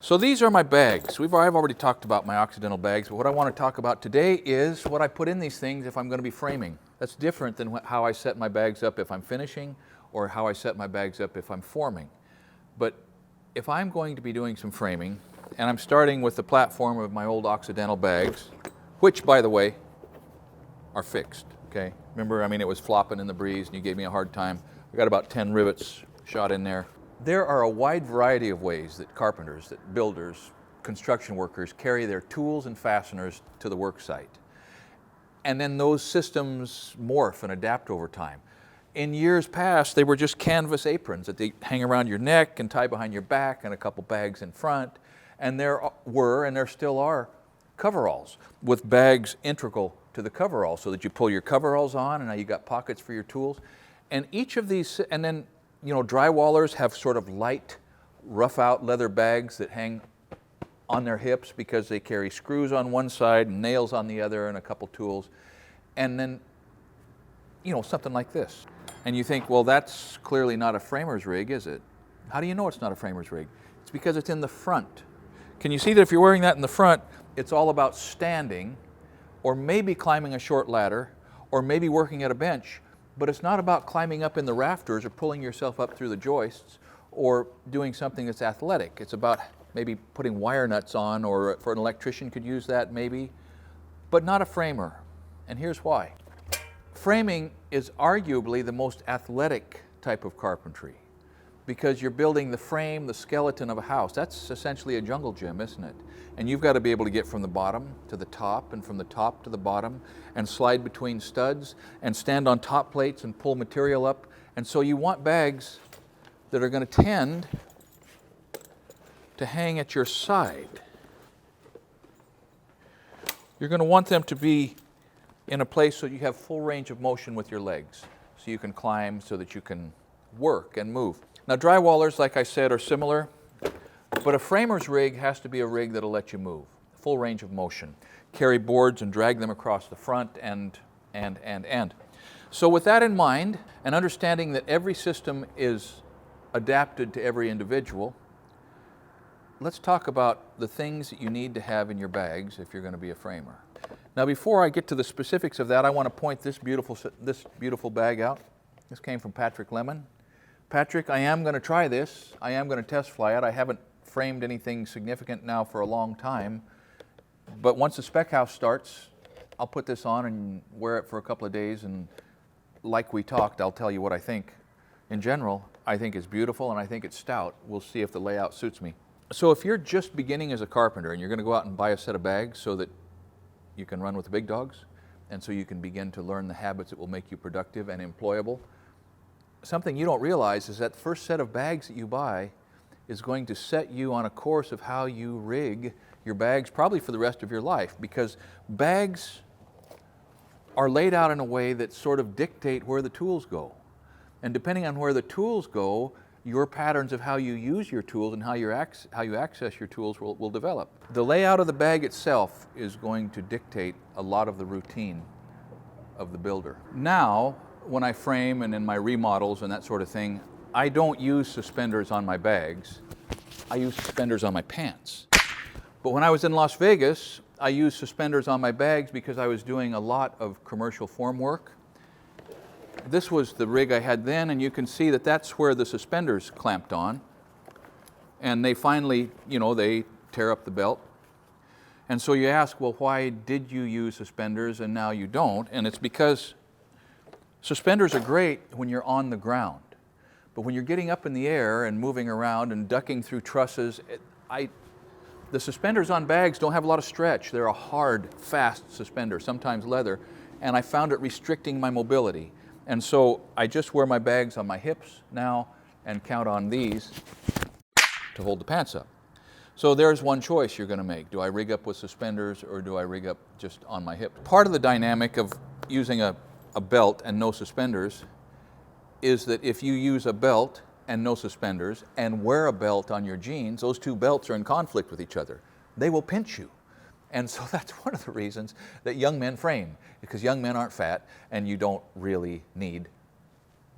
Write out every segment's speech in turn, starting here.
So these are my bags. I've already talked about my Occidental bags, but what I want to talk about today is what I put in these things if I'm going to be framing. That's different than how I set my bags up if I'm finishing or how I set my bags up if I'm forming. But if I'm going to be doing some framing, and I'm starting with the platform of my old Occidental bags, which, by the way, are fixed, okay? Remember, it was flopping in the breeze and you gave me a hard time. I got about 10 rivets shot in there. There are a wide variety of ways that carpenters, that builders, construction workers carry their tools and fasteners to the work site. And then those systems morph and adapt over time. In years past, they were just canvas aprons that they hang around your neck and tie behind your back and a couple bags in front. And there were, and there still are, coveralls with bags integral to the coverall so that you pull your coveralls on and now you got pockets for your tools. And each of these, and then drywallers have sort of light, rough out leather bags that hang on their hips because they carry screws on one side and nails on the other and a couple tools. And then, something like this. And you think, well, that's clearly not a framer's rig, is it? How do you know it's not a framer's rig? It's because it's in the front. Can you see that if you're wearing that in the front, it's all about standing or maybe climbing a short ladder or maybe working at a bench. But it's not about climbing up in the rafters or pulling yourself up through the joists or doing something that's athletic. It's about maybe putting wire nuts on, or for an electrician could use that maybe, but not a framer. And here's why. Framing is arguably the most athletic type of carpentry because you're building the frame, the skeleton of a house. That's essentially a jungle gym, isn't it? And you've got to be able to get from the bottom to the top and from the top to the bottom and slide between studs and stand on top plates and pull material up. And so you want bags that are going to tend to hang at your side. You're going to want them to be in a place so you have full range of motion with your legs, so you can climb, so that you can work and move. Now, drywallers, like I said, are similar, but a framer's rig has to be a rig that'll let you move, full range of motion, carry boards and drag them across the front and. So with that in mind, and understanding that every system is adapted to every individual, let's talk about the things that you need to have in your bags if you're going to be a framer. Now, before I get to the specifics of that, I want to point this beautiful bag out. This came from Patrick Lemon. Patrick, I am going to try this. I am going to test fly it. I haven't framed anything significant now for a long time. But once the spec house starts, I'll put this on and wear it for a couple of days. And like we talked, I'll tell you what I think. In general, I think it's beautiful and I think it's stout. We'll see if the layout suits me. So if you're just beginning as a carpenter and you're going to go out and buy a set of bags so that you can run with the big dogs and so you can begin to learn the habits that will make you productive and employable, something you don't realize is that the first set of bags that you buy is going to set you on a course of how you rig your bags probably for the rest of your life, because bags are laid out in a way that sort of dictate where the tools go. And depending on where the tools go, your patterns of how you use your tools and how you access your tools will develop. The layout of the bag itself is going to dictate a lot of the routine of the builder. Now, when I frame and in my remodels and that sort of thing, I don't use suspenders on my bags. I use suspenders on my pants. But when I was in Las Vegas, I used suspenders on my bags because I was doing a lot of commercial form work. This was the rig I had then, and you can see that that's where the suspenders clamped on. And they finally, they tear up the belt. And so you ask, well, why did you use suspenders and now you don't? And it's because suspenders are great when you're on the ground. But when you're getting up in the air and moving around and ducking through trusses, the suspenders on bags don't have a lot of stretch. They're a hard, fast suspender, sometimes leather, and I found it restricting my mobility. And so I just wear my bags on my hips now and count on these to hold the pants up. So there's one choice you're going to make. Do I rig up with suspenders or do I rig up just on my hips? Part of the dynamic of using a belt and no suspenders is that if you use a belt and no suspenders and wear a belt on your jeans, those two belts are in conflict with each other. They will pinch you. And so that's one of the reasons that young men frame, because young men aren't fat and you don't really need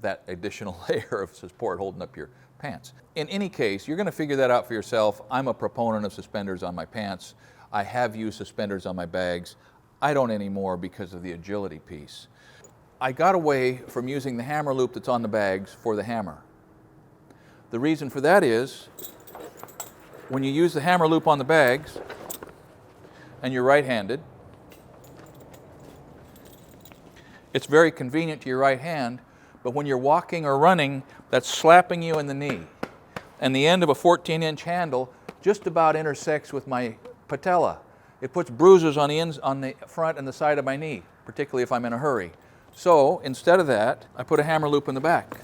that additional layer of support holding up your pants. In any case, you're going to figure that out for yourself. I'm a proponent of suspenders on my pants. I have used suspenders on my bags. I don't anymore because of the agility piece. I got away from using the hammer loop that's on the bags for the hammer. The reason for that is when you use the hammer loop on the bags and you're right-handed, it's very convenient to your right hand, but when you're walking or running, that's slapping you in the knee. And the end of a 14-inch handle just about intersects with my patella. It puts bruises on the front and the side of my knee, particularly if I'm in a hurry. So instead of that, I put a hammer loop in the back.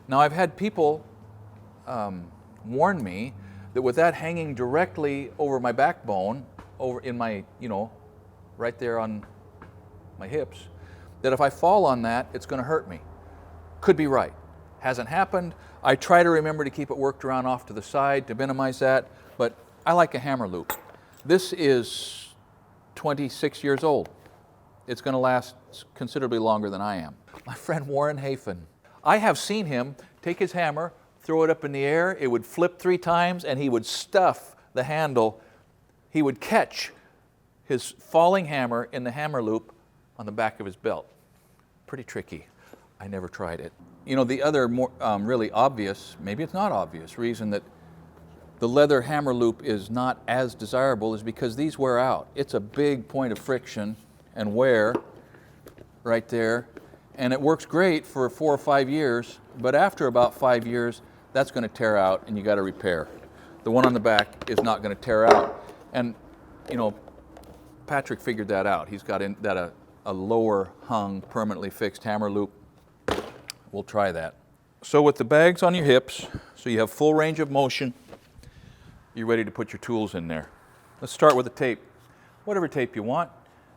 Now I've had people warn me that with that hanging directly over my backbone, over in my, right there on my hips, that if I fall on that, it's going to hurt me. Could be right. Hasn't happened. I try to remember to keep it worked around off to the side to minimize that, but I like a hammer loop. This is 26 years old. It's going to last considerably longer than I am. My friend Warren Hafen, I have seen him take his hammer, throw it up in the air, it would flip 3 times, and he would stuff the handle. He would catch his falling hammer in the hammer loop on the back of his belt. Pretty tricky. I never tried it. The other more really obvious, maybe it's not obvious, reason that the leather hammer loop is not as desirable is because these wear out. It's a big point of friction and wear right there, and it works great for 4 or 5 years, but after about 5 years, that's going to tear out and you got to repair. The one on the back is not going to tear out, and Patrick figured that out. He's got a lower hung, permanently fixed hammer loop. We'll try that. So with the bags on your hips, so you have full range of motion, you're ready to put your tools in there. Let's start with the tape. Whatever tape you want.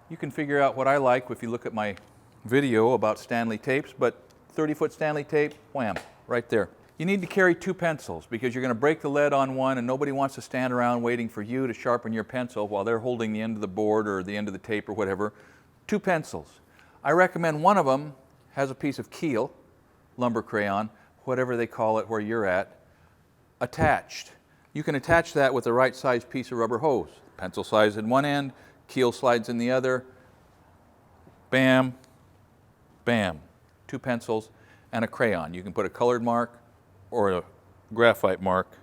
You can figure out what I like if you look at my video about Stanley tapes, but 30-foot Stanley tape, wham, right there. You need to carry 2 pencils because you're going to break the lead on one and nobody wants to stand around waiting for you to sharpen your pencil while they're holding the end of the board or the end of the tape or whatever. 2 pencils. I recommend one of them has a piece of keel, lumber crayon, whatever they call it where you're at, attached. You can attach that with the right size piece of rubber hose. Pencil slides in one end, keel slides in the other. Bam, bam. 2 pencils and a crayon. You can put a colored mark or a graphite mark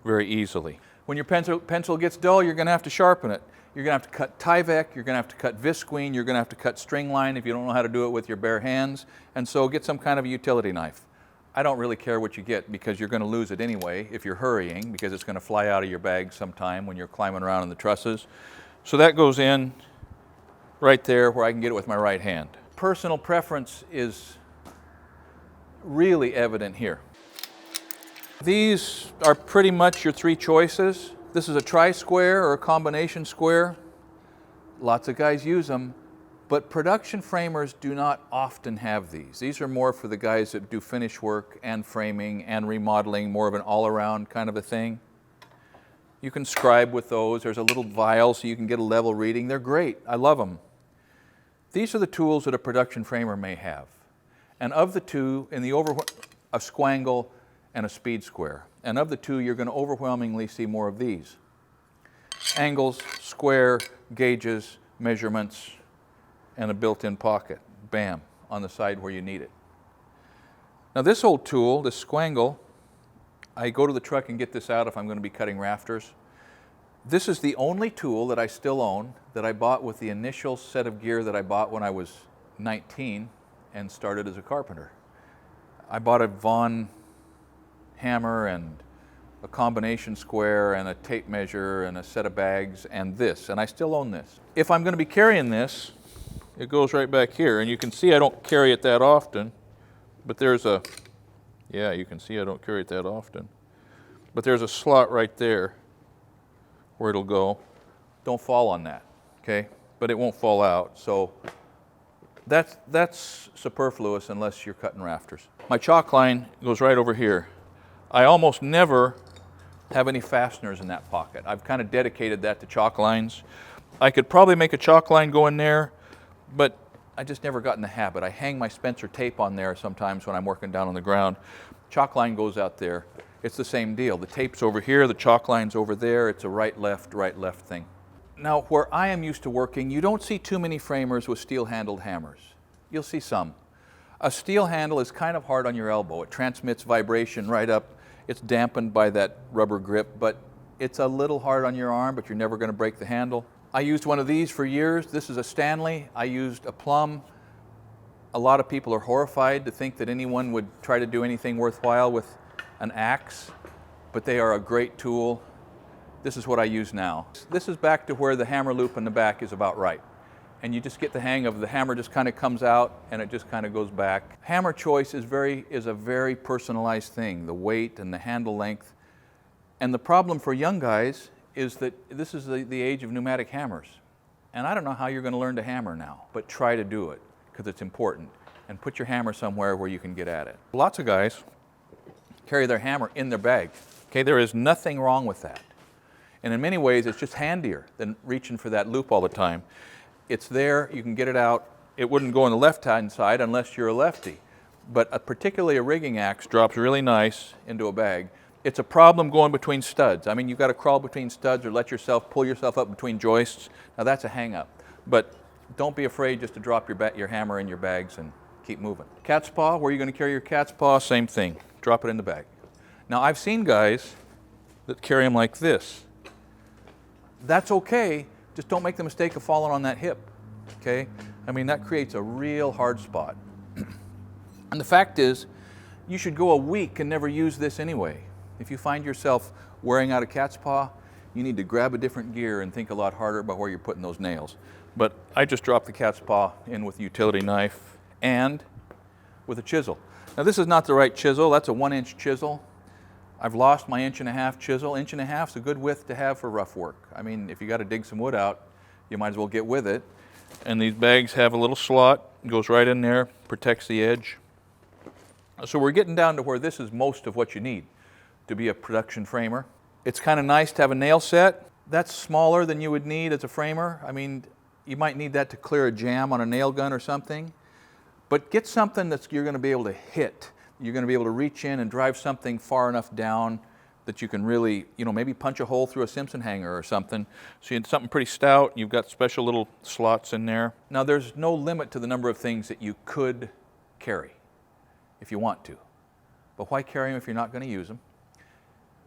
very easily. When your pencil gets dull, you're going to have to sharpen it. You're going to have to cut Tyvek, you're going to have to cut visqueen, you're going to have to cut string line if you don't know how to do it with your bare hands, and so get some kind of a utility knife. I don't really care what you get because you're going to lose it anyway if you're hurrying because it's going to fly out of your bag sometime when you're climbing around in the trusses. So that goes in right there where I can get it with my right hand. Personal preference is really evident here. These are pretty much your 3 choices. This is a tri-square or a combination square. Lots of guys use them, but production framers do not often have these. These are more for the guys that do finish work and framing and remodeling, more of an all-around kind of a thing. You can scribe with those. There's a little vial so you can get a level reading. They're great. I love them. These are the tools that a production framer may have. And of the 2, in the a squangle and a speed square. And of the 2, you're going to overwhelmingly see more of these. Angles, square, gauges, measurements, and a built-in pocket. Bam, on the side where you need it. Now this old tool, this squangle, I go to the truck and get this out if I'm going to be cutting rafters. This is the only tool that I still own that I bought with the initial set of gear that I bought when I was 19 and started as a carpenter. I bought a Vaughan hammer and a combination square and a tape measure and a set of bags and this, and I still own this. If I'm going to be carrying this, it goes right back here, and you can see I don't carry it that often, but there's a, yeah, you can see I don't carry it that often, but there's a slot right there where it'll go. Don't fall on that, okay? But it won't fall out, so that's superfluous unless you're cutting rafters. My chalk line goes right over here. I almost never have any fasteners in that pocket. I've kind of dedicated that to chalk lines. I could probably make a chalk line go in there, but I just never got in the habit. I hang my Spencer tape on there sometimes when I'm working down on the ground. Chalk line goes out there. It's the same deal. The tape's over here, the chalk line's over there. It's a right, left thing. Now, where I am used to working, you don't see too many framers with steel-handled hammers. You'll see some. A steel handle is kind of hard on your elbow. It transmits vibration right up. It's dampened by that rubber grip, but it's a little hard on your arm, but you're never going to break the handle. I used one of these for years. This is a Stanley. I used a plumb. A lot of people are horrified to think that anyone would try to do anything worthwhile with an axe, but they are a great tool. This is what I use now. This is back to where the hammer loop in the back is about right. And you just get the hang of the hammer just kind of comes out and it just kind of goes back. Hammer choice is a very personalized thing, the weight and the handle length. And the problem for young guys is that this is the age of pneumatic hammers. And I don't know how you're going to learn to hammer now, but try to do it because it's important. And put your hammer somewhere where you can get at it. Lots of guys carry their hammer in their bag. Okay, there is nothing wrong with that. And in many ways, it's just handier than reaching for that loop all the time. It's there, you can get it out. It wouldn't go on the left-hand side unless you're a lefty. But particularly a rigging axe drops really nice into a bag. It's a problem going between studs. I mean, you've got to crawl between studs or pull yourself up between joists. Now that's a hang-up. But don't be afraid just to drop your hammer in your bags and keep moving. Cat's paw, where are you going to carry your cat's paw? Same thing. Drop it in the bag. Now I've seen guys that carry them like this. That's okay, just don't make the mistake of falling on that hip, okay? I mean, that creates a real hard spot. And the fact is, you should go a week and never use this anyway. If you find yourself wearing out a cat's paw, you need to grab a different gear and think a lot harder about where you're putting those nails. But I just dropped the cat's paw in with a utility knife and with a chisel. Now this is not the right chisel, that's a 1-inch chisel. I've lost my 1.5 inch chisel. 1.5 inches is a good width to have for rough work. I mean, if you got to dig some wood out, you might as well get with it. And these bags have a little slot, it goes right in there, protects the edge. So we're getting down to where this is most of what you need to be a production framer. It's kind of nice to have a nail set. That's smaller than you would need as a framer. I mean, you might need that to clear a jam on a nail gun or something. But get something that you're going to be able to hit. You're going to be able to reach in and drive something far enough down that you can really, maybe punch a hole through a Simpson hanger or something. So you have something pretty stout. You've got special little slots in there. Now there's no limit to the number of things that you could carry if you want to. But why carry them if you're not going to use them?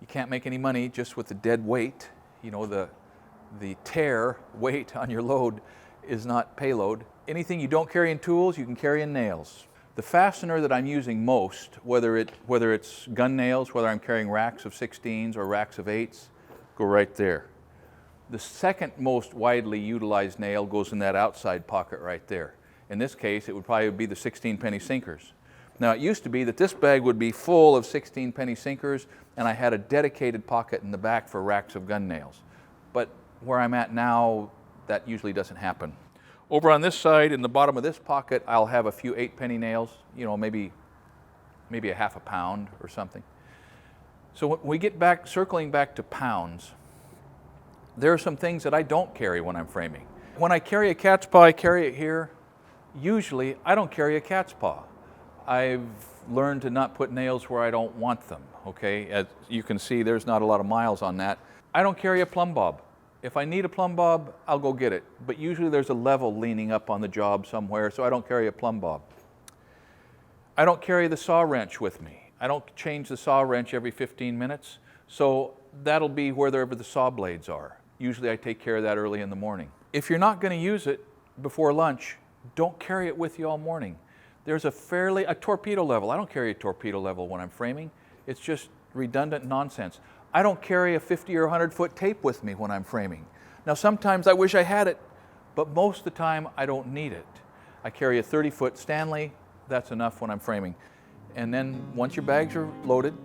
You can't make any money just with the dead weight. The tear weight on your load is not payload. Anything you don't carry in tools, you can carry in nails. The fastener that I'm using most, whether it's gun nails, whether I'm carrying racks of 16s or racks of 8s, go right there. The second most widely utilized nail goes in that outside pocket right there. In this case, it would probably be the 16-penny sinkers. Now, it used to be that this bag would be full of 16-penny sinkers, and I had a dedicated pocket in the back for racks of gun nails. But where I'm at now, that usually doesn't happen. Over on this side, in the bottom of this pocket, I'll have a few 8-penny nails, maybe a half a pound or something. So when we get back, circling back to pounds, there are some things that I don't carry when I'm framing. When I carry a cat's paw, I carry it here. Usually, I don't carry a cat's paw. I've learned to not put nails where I don't want them, okay? As you can see, there's not a lot of miles on that. I don't carry a plumb bob. If I need a plumb bob, I'll go get it. But usually there's a level leaning up on the job somewhere, so I don't carry a plumb bob. I don't carry the saw wrench with me. I don't change the saw wrench every 15 minutes, so that'll be wherever the saw blades are. Usually I take care of that early in the morning. If you're not going to use it before lunch, don't carry it with you all morning. There's a torpedo level. I don't carry a torpedo level when I'm framing. It's just redundant nonsense. I don't carry a 50 or 100 foot tape with me when I'm framing. Now sometimes I wish I had it, but most of the time I don't need it. I carry a 30-foot Stanley, that's enough when I'm framing. And then once your bags are loaded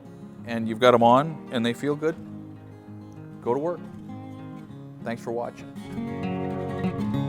and you've got them on and they feel good, go to work. Thanks for watching.